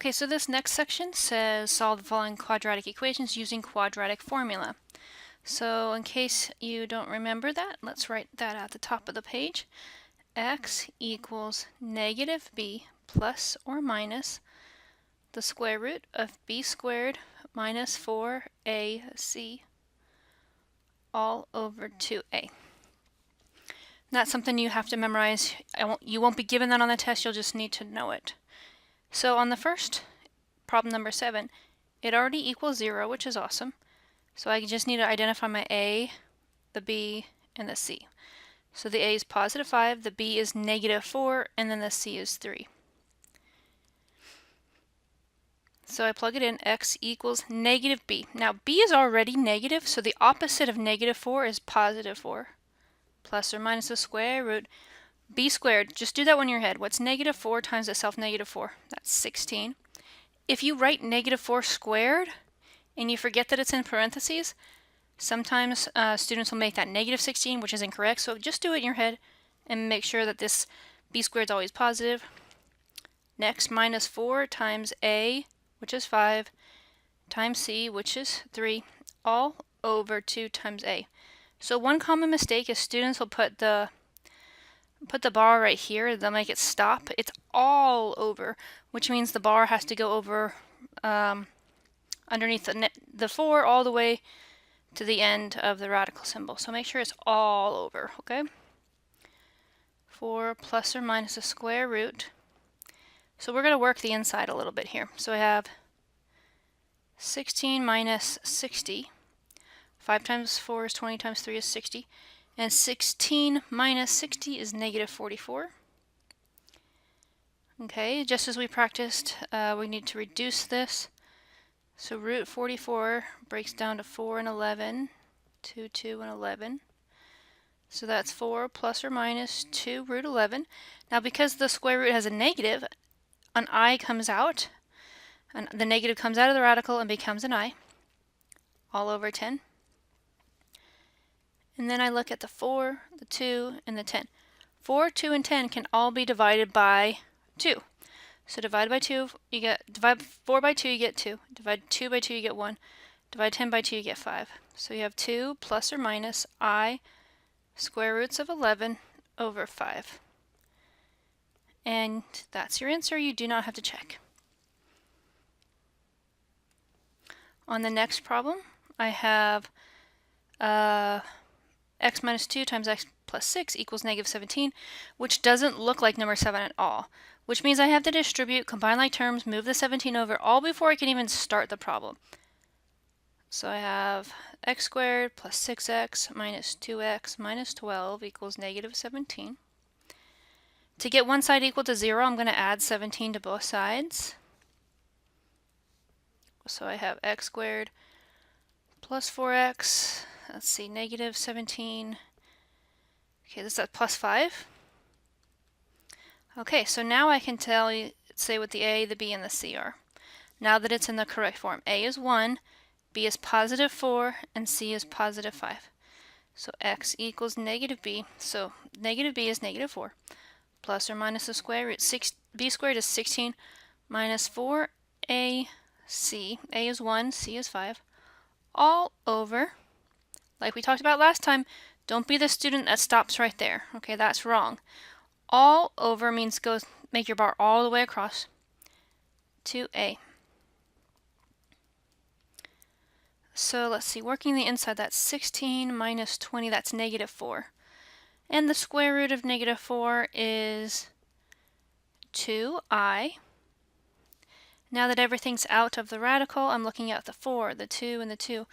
Okay, so this next section says solve the following quadratic equations using quadratic formula. So in case you don't remember that, let's write that at the top of the page. X equals negative b plus or minus the square root of b squared minus 4ac all over 2a. That's something you have to memorize. You won't be given that on the test, you'll just need to know it. So on the first problem number 7, it already equals 0, which is awesome. So I just need to identify my a, the b, and the c. So the a is positive 5, the b is negative 4, and then the c is 3. So I plug it in, x equals negative b. Now b is already negative, so the opposite of negative 4 is positive 4. Plus or minus the square root b squared. Just do that one in your head. What's negative 4 times itself negative 4? That's 16. If you write negative 4 squared and you forget that it's in parentheses, sometimes students will make that negative 16, which is incorrect. So just do it in your head and make sure that this b squared is always positive. Next, minus 4 times a, which is 5, times c, which is 3, all over 2 times a. So one common mistake is students will put the bar right here, they'll make it stop. It's all over, which means the bar has to go over underneath the 4 all the way to the end of the radical symbol. So make sure it's all over, okay? 4 plus or minus the square root. So we're going to work the inside a little bit here. So I have 16 minus 60. 5 times 4 is 20 times 3 is 60. And 16 minus 60 is negative 44. Okay, just as we practiced, we need to reduce this. So root 44 breaks down to 4 and 11, 2, 2, and 11. So that's 4 plus or minus 2 root 11. Now because the square root has a negative, an I comes out. And the negative comes out of the radical and becomes an I, all over 10. And then I look at the 4, the 2, and the 10. 4, 2, and 10 can all be divided by 2. So divide by 2, you get, divide 4 by 2, you get 2. Divide 2 by 2, you get 1. Divide 10 by 2, you get 5. So you have 2 plus or minus I square roots of 11 over 5. And that's your answer. You do not have to check. On the next problem, I have x minus 2 times x plus 6 equals negative 17, which doesn't look like number 7 at all, which means I have to distribute, combine like terms, move the 17 over, all before I can even start the problem. So I have x squared plus 6x minus 2x minus 12 equals negative 17. To get one side equal to 0, I'm going to add 17 to both sides. So I have x squared plus 4x, let's see, negative 17. Okay, this is plus 5. Okay, so now I can say what the a, the b, and the c are. Now that it's in the correct form. A is 1, b is positive 4, and c is positive 5. So x equals negative b. So negative b is negative 4. Plus or minus the square root. B squared is 16 minus 4ac. A is 1, c is 5. All over, like we talked about last time, don't be the student that stops right there. Okay, that's wrong. All over means make your bar all the way across to a. So let's see, working the inside, that's 16 minus 20, that's negative 4. And the square root of negative 4 is 2i. Now that everything's out of the radical, I'm looking at the 4, the 2, and the 2.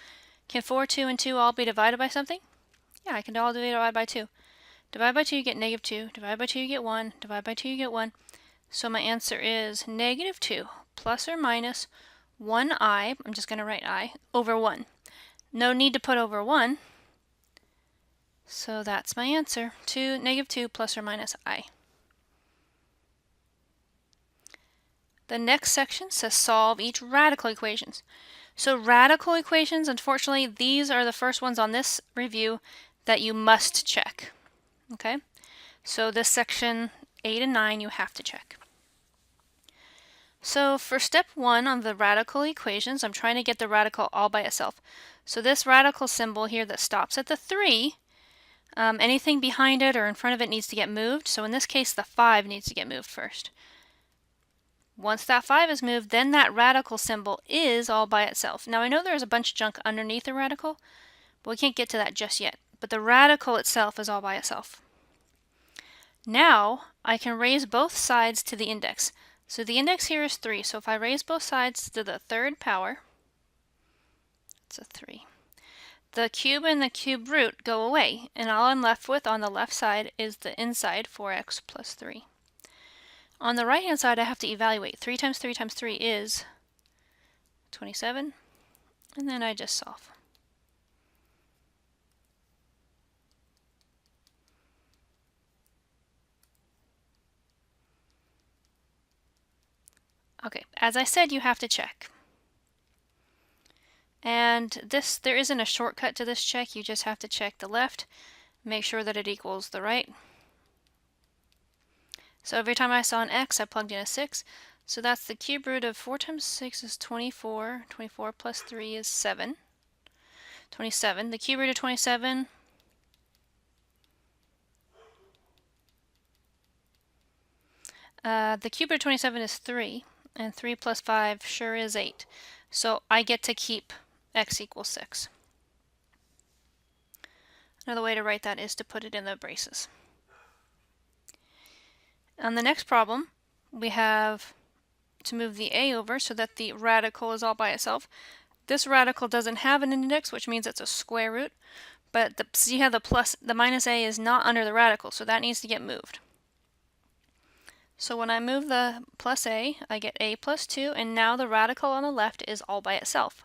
Can 4, 2, and 2 all be divided by something? Yeah, I can all divide by 2. Divide by 2, you get negative 2. Divide by 2, you get 1. Divide by 2, you get 1. So my answer is negative 2 plus or minus 1i, I'm just going to write I, over 1. No need to put over 1. So that's my answer, negative 2 plus or minus I. The next section says solve each radical equations. So radical equations, unfortunately, these are the first ones on this review that you must check. Okay? So this section 8 and 9 you have to check. So for step 1 on the radical equations, I'm trying to get the radical all by itself. So this radical symbol here that stops at the 3, anything behind it or in front of it needs to get moved. So in this case, the 5 needs to get moved first. Once that 5 is moved, then that radical symbol is all by itself. Now I know there's a bunch of junk underneath the radical, but we can't get to that just yet. But the radical itself is all by itself. Now I can raise both sides to the index. So the index here is 3. So if I raise both sides to the 3rd power, it's a 3. The cube and the cube root go away, and all I'm left with on the left side is the inside 4x plus 3. On the right hand side, I have to evaluate. 3 times 3 times 3 is 27, and then I just solve. Okay, as I said, you have to check. And there isn't a shortcut to this check. You just have to check the left, make sure that it equals the right. So every time I saw an x, I plugged in a 6. So that's the cube root of 4 times 6 is 24. 24 plus 3 is 7. 27. The cube root of 27, the cube root of 27 is 3, and 3 plus 5 sure is 8. So I get to keep x equals 6. Another way to write that is to put it in the braces. On the next problem, we have to move the a over so that the radical is all by itself. This radical doesn't have an index, which means it's a square root, but see how the minus a is not under the radical, so that needs to get moved. So when I move the plus a, I get a plus 2, and now the radical on the left is all by itself.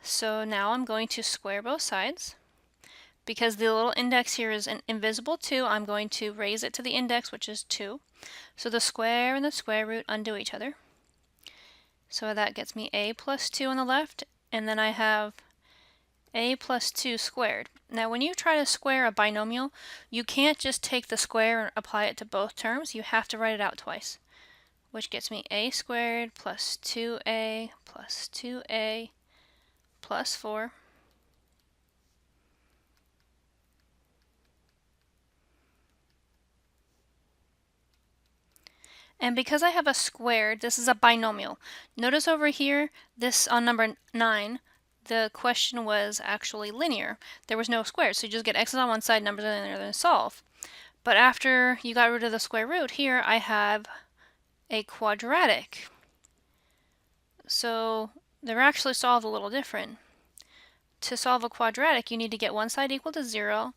So now I'm going to square both sides. Because the little index here is an invisible 2, I'm going to raise it to the index, which is 2. So the square and the square root undo each other. So that gets me a plus 2 on the left, and then I have a plus 2 squared. Now when you try to square a binomial, you can't just take the square and apply it to both terms. You have to write it out twice, which gets me a squared plus 2a plus 2a plus 4. And because I have a squared, this is a binomial. Notice over here, this on number 9, the question was actually linear. There was no squares, so you just get x's on one side, numbers on the other, and solve. But after you got rid of the square root, here I have a quadratic. So they're actually solved a little different. To solve a quadratic, you need to get one side equal to 0,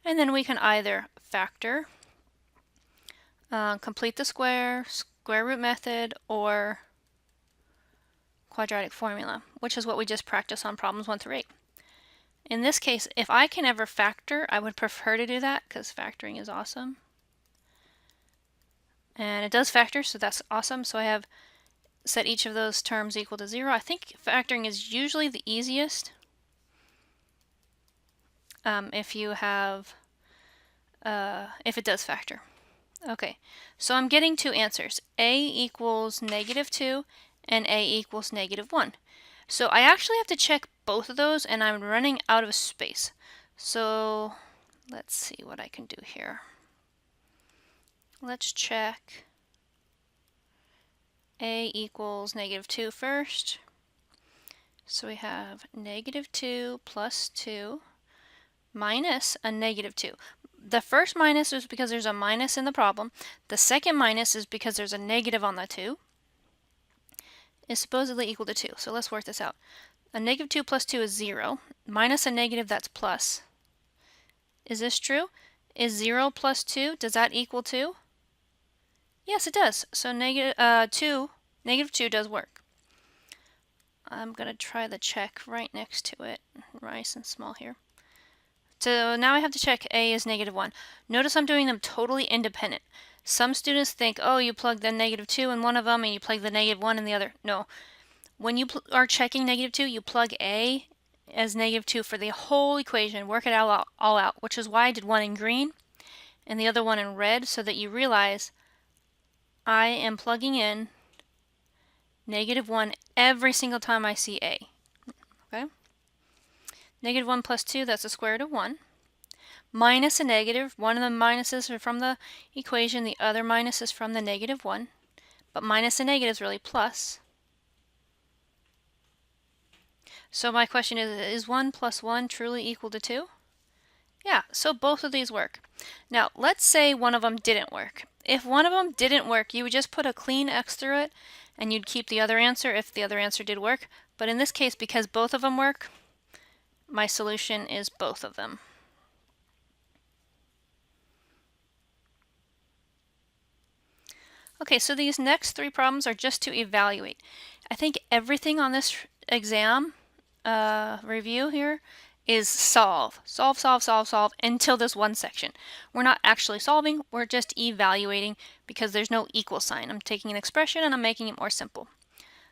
and then we can either factor, complete the square root method, or quadratic formula, which is what we just practiced on problems 1 through 8. In this case, if I can ever factor, I would prefer to do that because factoring is awesome. And it does factor, so that's awesome. So I have set each of those terms equal to 0. I think factoring is usually the easiest if it does factor. Okay, so I'm getting two answers. A equals -2 and a equals -1. So I actually have to check both of those, and I'm running out of space. So let's see what I can do here. Let's check a equals -2 first. So we have -2 plus 2 minus a -2. The first minus is because there's a minus in the problem. The second minus is because there's a negative on the 2. Is supposedly equal to 2. So let's work this out. A -2 plus 2 is 0. Minus a negative, that's plus. Is this true? Is 0 plus 2, does that equal 2? Yes, it does. So -2 does work. I'm going to try the check right next to it. Nice and small here. So now I have to check a is -1. Notice I'm doing them totally independent. Some students think, oh, you plug the -2 in one of them and you plug the -1 in the other. No. When you are checking -2, you plug a as -2 for the whole equation. Work it all out, which is why I did one in green and the other one in red, so that you realize I am plugging in -1 every single time I see a. Okay? -1 plus 2, that's the square root of 1. Minus a negative. One of the minuses are from the equation, the other minus is from the -1. But minus a negative is really plus. So my question is 1 plus 1 truly equal to 2? Yeah, so both of these work. Now, let's say one of them didn't work. If one of them didn't work, you would just put a clean X through it, and you'd keep the other answer if the other answer did work. But in this case, because both of them work, my solution is both of them. Okay, so these next 3 problems are just to evaluate. I think everything on this exam review here is solve until this one section. We're not actually solving, we're just evaluating because there's no equal sign. I'm taking an expression and I'm making it more simple.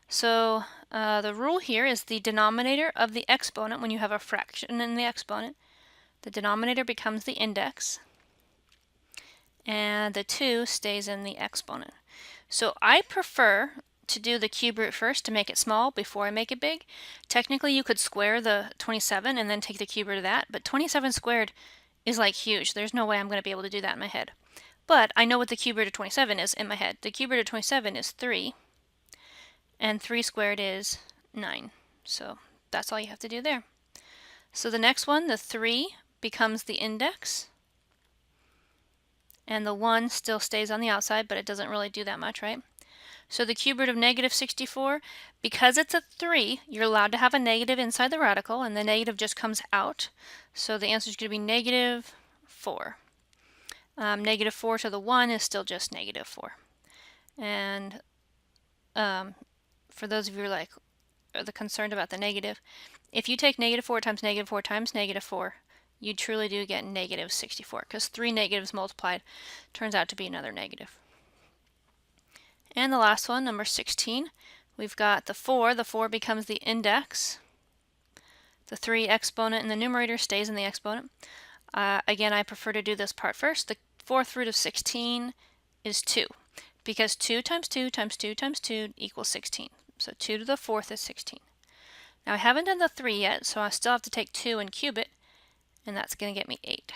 So the rule here is the denominator of the exponent, when you have a fraction in the exponent, the denominator becomes the index and the 2 stays in the exponent. So I prefer to do the cube root first to make it small before I make it big. Technically you could square the 27 and then take the cube root of that, but 27 squared is like huge. There's no way I'm going to be able to do that in my head. But I know what the cube root of 27 is in my head. The cube root of 27 is 3, and 3 squared is 9. So that's all you have to do there. So the next one, the 3 becomes the index, and the 1 still stays on the outside, but it doesn't really do that much, right? So the cube root of -64, because it's a 3, you're allowed to have a negative inside the radical, and the negative just comes out. So the answer is going to be -4. -4 to the 1 is still just -4. And for those of you who are concerned about the negative, if you take -4 times -4 times -4, you truly do get -64, because 3 negatives multiplied turns out to be another negative. And the last one, number 16, we've got the 4. The 4 becomes the index. The 3 exponent in the numerator stays in the exponent. Again, I prefer to do this part first. The 4th root of 16 is 2, because 2 times 2 times 2 times 2 equals 16. So 2 to the 4th is 16. Now I haven't done the 3 yet, so I still have to take 2 and cube it, and that's going to get me 8.